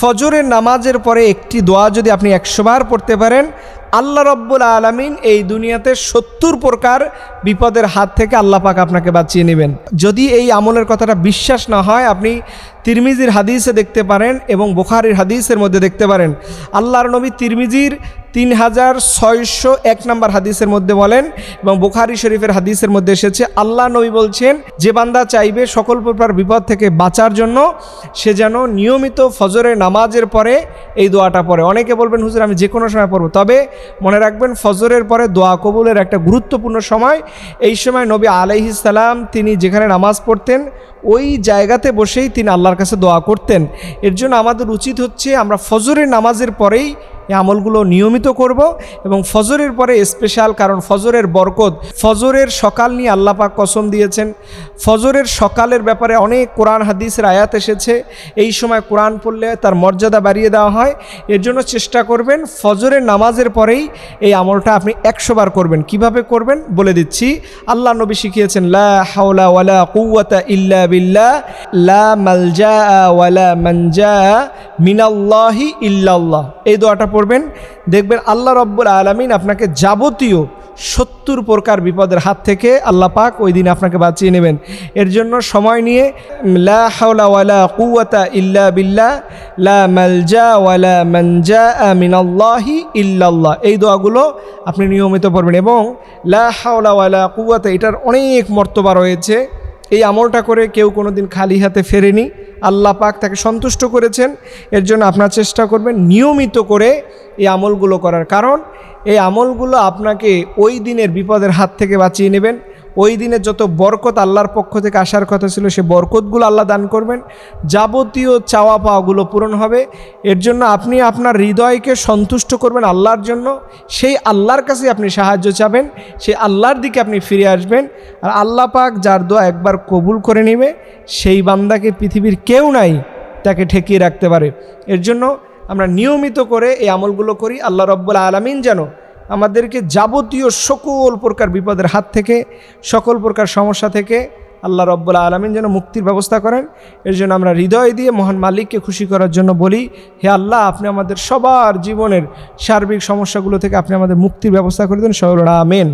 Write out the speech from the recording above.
ফজরের নামাজের পরে একটি দোয়া যদি আপনি 100 বার পড়তে পারেন, আল্লাহ রব্বুল আলামিন এই দুনিয়াতে 70 প্রকার বিপদের হাত থেকে আল্লাহ পাক আপনাকে বাঁচিয়ে নেবেন। যদি এই আমলের কথাটা বিশ্বাস না হয়, আপনি তিরমিজির হাদিসে দেখতে পারেন এবং বুখারীর হাদিসের মধ্যে দেখতে পারেন। আল্লাহর নবী তিরমিজির 3601 নম্বর হাদিসের মধ্যে বলেন এবং বুখারী শরীফের হাদিসের মধ্যে এসেছে, আল্লাহ নবী বলছেন, যে বান্দা চাইবে সকল প্রকার বিপদ থেকে বাঁচার জন্য সে যেন নিয়মিত ফজরের নামাজের পরে এই দোয়াটা পড়ে। অনেকে বলবেন, হুজুর আমি যে কোনো সময় পড়ব, তবে মনে রাখবেন ফজরের পরে দোয়া কবুলের একটা গুরুত্বপূর্ণ সময়। এই সময় নবী আলাইহিস সালাম তিনি যেখানে নামাজ পড়তেন ওই জায়গাতে বসেই তিনি আল্লাহর কাছে দোয়া করতেন। এর জন্য আমাদের উচিত হচ্ছে আমরা ফজরের নামাজের পরেই এই আমলগুলো নিয়মিত করব এবং ফজরের পরে স্পেশাল, কারণ ফজরের বরকত, ফজরের সকাল নিয়ে আল্লাহ পাক কসম দিয়েছেন। ফজরের সকালের ব্যাপারে অনেক কোরআন হাদিসের আয়াত এসেছে, এই সময় কোরআন পড়লে তার মর্যাদা বাড়িয়ে দেওয়া হয়। এর জন্য চেষ্টা করবেন ফজরের নামাজের পরেই এই আমলটা আপনি 100 বার করবেন। কিভাবে করবেন বলে দিচ্ছি। আল্লাহ নবী শিখিয়েছেন, লা হাওলা ওয়ালা কুওয়াতা ইল্লা বিল্লাহ, লা মালজা ওয়ালা মানজা মিনাল্লাহি ইল্লাল্লাহ। এই দোয়াটা পড়বেন, দেখবেন আল্লাহ রব্বুল আলামিন আপনাকে যাবতীয় 70 প্রকার বিপদের হাত থেকে আল্লাহ পাক ওই দিন আপনাকে বাঁচিয়ে নেবেন। এর জন্য সময় নিয়ে লা হাওলা ওয়ালা কুওয়াতা ইল্লা বিল্লাহ, লা মালজা ওয়ালা মানজা মিনাল্লাহি ইল্লাল্লাহ, এই দোয়াগুলো আপনি নিয়মিত পড়বেন। এবং লা হাওলা ওয়ালা কুওয়াতা, এটার অনেক মর্তবা রয়েছে। এই আমলটা করে কেউ কোনোদিন খালি হাতে ফেরেনি, আল্লাহ পাক তাকে সন্তুষ্ট করেছেন। এর জন্য আপনার চেষ্টা করবেন নিয়মিত করে এই আমলগুলো করার, কারণ এই আমলগুলো আপনাকে ওই দিনের বিপদের হাত থেকে বাঁচিয়ে নেবেন। ওই দিনের যত বরকত আল্লাহর পক্ষ থেকে আসার কথা ছিল সে বরকতগুলো আল্লাহ দান করবেন, যাবতীয় চাওয়া পাওয়াগুলো পূরণ হবে। এর জন্য আপনি আপনার হৃদয়কে সন্তুষ্ট করবেন আল্লাহর জন্য, সেই আল্লাহর কাছে আপনি সাহায্য চাবেন, সেই আল্লাহর দিকে আপনি ফিরে আসবেন। আর আল্লাহ পাক যার দোয়া একবার কবুল করে নেবে, সেই বান্দাকে পৃথিবীর কেউ নাই তাকে ঠেকিয়ে রাখতে পারে। এর জন্য আমরা নিয়মিত করে এই আমলগুলো করি। আল্লাহ রব্বুল আলামিন যেন আমাদেরকে যাবতীয় সকল প্রকার বিপদের হাত থেকে, সকল প্রকার সমস্যা থেকে আল্লাহ রব্বুল আলামিন যেন মুক্তির ব্যবস্থা করেন। এর জন্য আমরা হৃদয় দিয়ে মহান মালিককে খুশি করার জন্য বলি, হে আল্লাহ, আপনি আমাদের সবার জীবনের সার্বিক সমস্যাগুলো থেকে আপনি আমাদের মুক্তির ব্যবস্থা করে দেন। সকলে আমিন।